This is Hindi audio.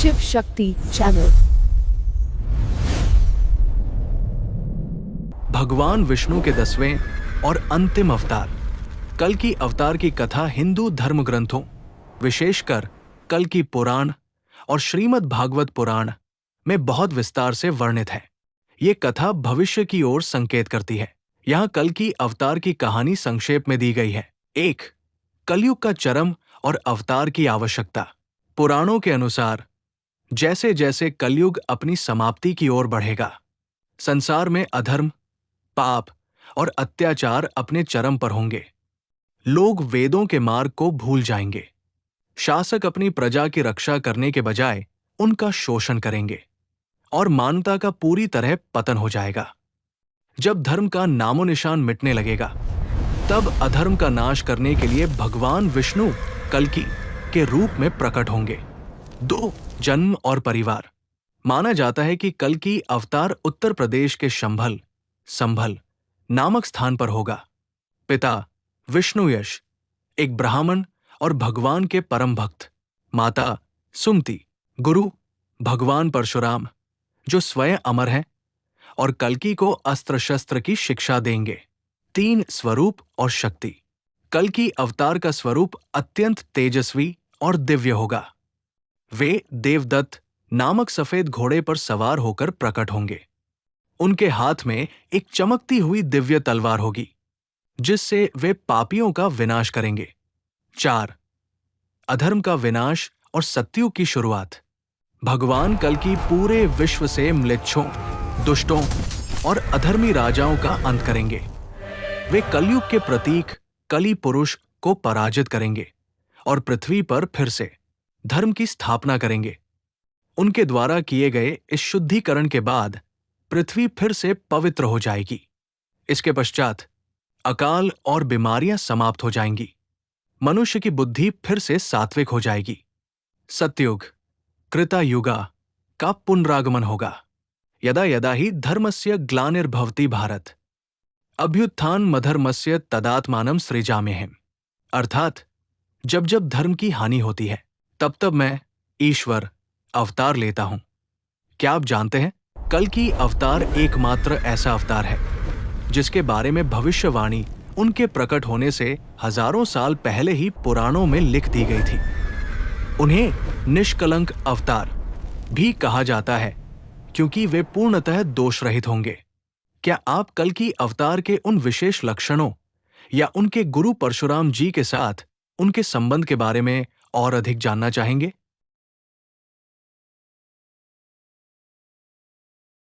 शिव शक्ति चैनल। भगवान विष्णु के 10वें और अंतिम अवतार कल्कि अवतार की कथा हिंदू धर्म ग्रंथों, विशेषकर कल्कि पुराण और श्रीमद् भागवत पुराण में बहुत विस्तार से वर्णित है। ये कथा भविष्य की ओर संकेत करती है। यहाँ कल्कि अवतार की कहानी संक्षेप में दी गई है। 1. कलयुग का चरम और अवतार की आवश्यकता। पुराणों के अनुसार जैसे जैसे कलयुग अपनी समाप्ति की ओर बढ़ेगा, संसार में अधर्म, पाप और अत्याचार अपने चरम पर होंगे। लोग वेदों के मार्ग को भूल जाएंगे। शासक अपनी प्रजा की रक्षा करने के बजाय उनका शोषण करेंगे और मानवता का पूरी तरह पतन हो जाएगा। जब धर्म का नामो निशान मिटने लगेगा, तब अधर्म का नाश करने के लिए भगवान विष्णु कल्कि के रूप में प्रकट होंगे। 2. जन्म और परिवार। माना जाता है कि कल्कि अवतार उत्तर प्रदेश के संभल नामक स्थान पर होगा। पिता विष्णुयश एक ब्राह्मण और भगवान के परम भक्त, माता सुमति, गुरु भगवान परशुराम जो स्वयं अमर हैं और कल्कि को अस्त्र शस्त्र की शिक्षा देंगे। 3. स्वरूप और शक्ति। कल्कि अवतार का स्वरूप अत्यंत तेजस्वी और दिव्य होगा। वे देवदत्त नामक सफेद घोड़े पर सवार होकर प्रकट होंगे। उनके हाथ में एक चमकती हुई दिव्य तलवार होगी, जिससे वे पापियों का विनाश करेंगे। 4. अधर्म का विनाश और सत्युग की शुरुआत। भगवान कल्कि पूरे विश्व से म्लेच्छों, दुष्टों और अधर्मी राजाओं का अंत करेंगे। वे कलयुग के प्रतीक कलि पुरुष को पराजित करेंगे और पृथ्वी पर फिर से धर्म की स्थापना करेंगे। उनके द्वारा किए गए इस शुद्धिकरण के बाद पृथ्वी फिर से पवित्र हो जाएगी। इसके पश्चात अकाल और बीमारियां समाप्त हो जाएंगी। मनुष्य की बुद्धि फिर से सात्विक हो जाएगी। सतयुग कृता युगा का पुनरागमन होगा। यदा यदा ही धर्मस्य ग्लानिर्भवति भारत, अभ्युत्थान मधर्मस्य तदात्मानं सृजाम्यहम्। अर्थात जब जब धर्म की हानि होती है, तब तब मैं ईश्वर अवतार लेता हूं। क्या आप जानते हैं, कल्कि अवतार एकमात्र ऐसा अवतार है जिसके बारे में भविष्यवाणी उनके प्रकट होने से हजारों साल पहले ही पुराणों में लिख दी गई थी। उन्हें निष्कलंक अवतार भी कहा जाता है क्योंकि वे पूर्णतः दोष रहित होंगे। क्या आप कल्कि अवतार के उन विशेष लक्षणों या उनके गुरु परशुराम जी के साथ उनके संबंध के बारे में और अधिक जानना चाहेंगे?